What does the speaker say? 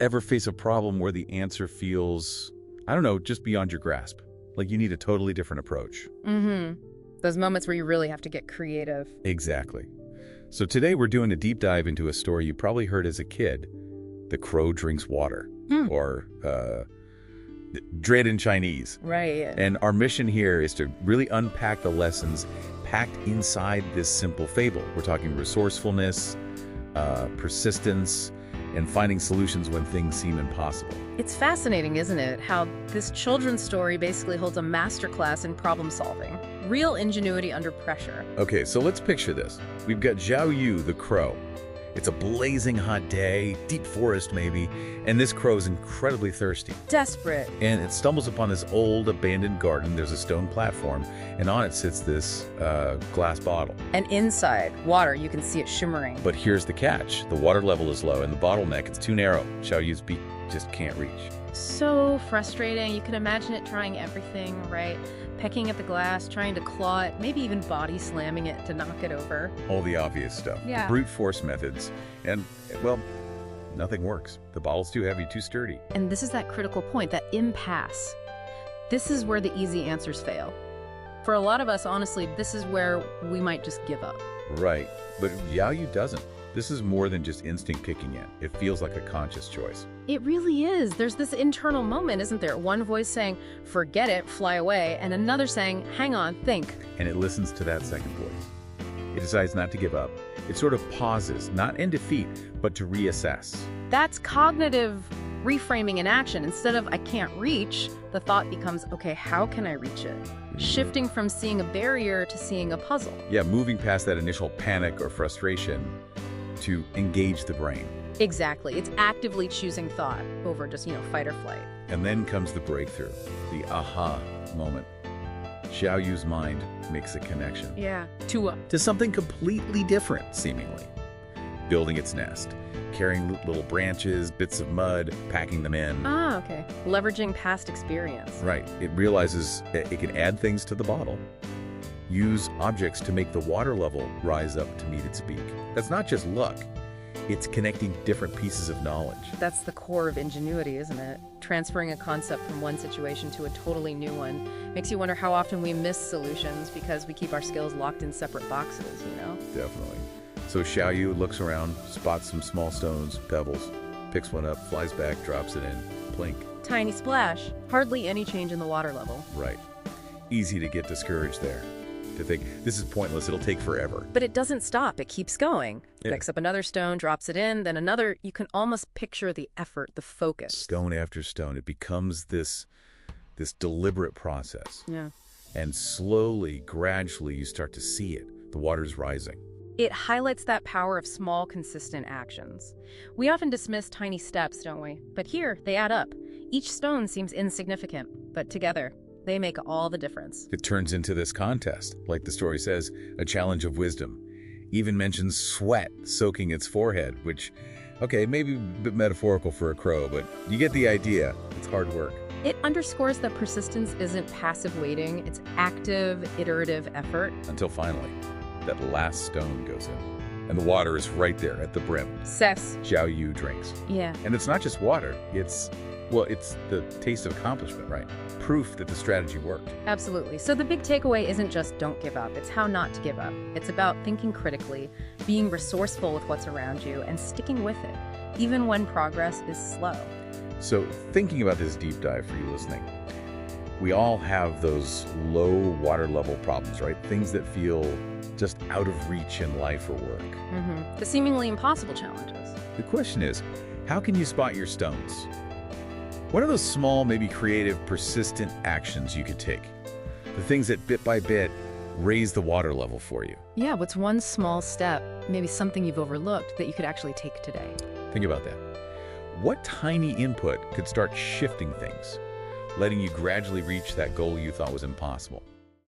ever face a problem where the answer feels, I don't know, just beyond your grasp? Like you need a totally different approach. Those moments where you really have to get creative. Exactly. So today we're doing a deep dive into a story you probably heard as a kid, The Crow Drinks Water, or Dread in Chinese. Right. And our mission here is to really unpack the lessons packed inside this simple fable. We're talking resourcefulness, persistence, and finding solutions when things seem impossible. It's fascinating, isn't it, how this children's story basically holds a masterclass in problem solving. Real ingenuity under pressure. Okay, so let's picture this. We've got Zhao Yu, the crow. It's a blazing hot day, deep forest maybe, and this crow is incredibly thirsty. Desperate. And it stumbles upon this old abandoned garden. There's a stone platform, and on it sits this glass bottle. And inside, water, you can see it shimmering. But here's the catch. The water level is low, and the bottleneck, it's too narrow. Zhao Yu's beak just can't reach. So frustrating. You can imagine it trying everything, right? Pecking at the glass, trying to claw it, maybe even body slamming it to knock it over. All the obvious stuff. Yeah. The brute force methods. And, well, nothing works. The bottle's too heavy, too sturdy. And this is that critical point, that impasse. This is where the easy answers fail. For a lot of us, honestly, this is where we might just give up. Right. But Zhao Yu doesn't. This is more than just instinct kicking in. It feels like a conscious choice. It really is. There's this internal moment, isn't there? One voice saying, forget it, fly away, and another saying, hang on, think. And it listens to that second voice. It decides not to give up. It sort of pauses, not in defeat, but to reassess. That's cognitive reframing in action. Instead of, I can't reach, the thought becomes, okay, how can I reach it? Shifting from seeing a barrier to seeing a puzzle. Yeah, moving past that initial panic or frustration to engage the brain. Exactly. It's actively choosing thought over just, fight or flight. And then comes the breakthrough, the aha moment. Zhao Yu's mind makes a connection. Yeah. To something completely different, seemingly. Building its nest, carrying little branches, bits of mud, packing them in. Ah, okay. Leveraging past experience. Right. It realizes it can add things to the bottle, use objects to make the water level rise up to meet its beak. That's not just luck. It's connecting different pieces of knowledge. That's the core of ingenuity, isn't it? Transferring a concept from one situation to a totally new one. Makes you wonder how often we miss solutions because we keep our skills locked in separate boxes, Definitely. So Zhao Yu looks around, spots some small stones, pebbles, picks one up, flies back, drops it in, plink. Tiny splash. Hardly any change in the water level. Right. Easy to get discouraged there. To think, this is pointless, it'll take forever. But it doesn't stop, it keeps going. Yeah. Picks up another stone, drops it in, then another. You can almost picture the effort, the focus. Stone after stone, it becomes this deliberate process. Yeah. And slowly, gradually, you start to see it. The water's rising. It highlights that power of small, consistent actions. We often dismiss tiny steps, don't we? But here, they add up. Each stone seems insignificant, but together, they make all the difference. It turns into this contest, like the story says, a challenge of wisdom. Even mentions sweat soaking its forehead, which, okay, maybe a bit metaphorical for a crow, but you get the idea. It's hard work. It underscores that persistence isn't passive waiting, it's active, iterative effort. Until finally, that last stone goes in. And the water is right there at the brim. Cess. Zhao Yu drinks. Yeah. And it's not just water, it's the taste of accomplishment, right? Proof that the strategy worked. Absolutely. So the big takeaway isn't just don't give up, it's how not to give up. It's about thinking critically, being resourceful with what's around you, and sticking with it, even when progress is slow. So thinking about this deep dive for you listening, we all have those low water level problems, right? Things that feel just out of reach in life or work. The seemingly impossible challenges. The question is, how can you spot your stones? What are those small, maybe creative, persistent actions you could take? The things that bit by bit raise the water level for you. Yeah, what's one small step, maybe something you've overlooked that you could actually take today? Think about that. What tiny input could start shifting things, letting you gradually reach that goal you thought was impossible?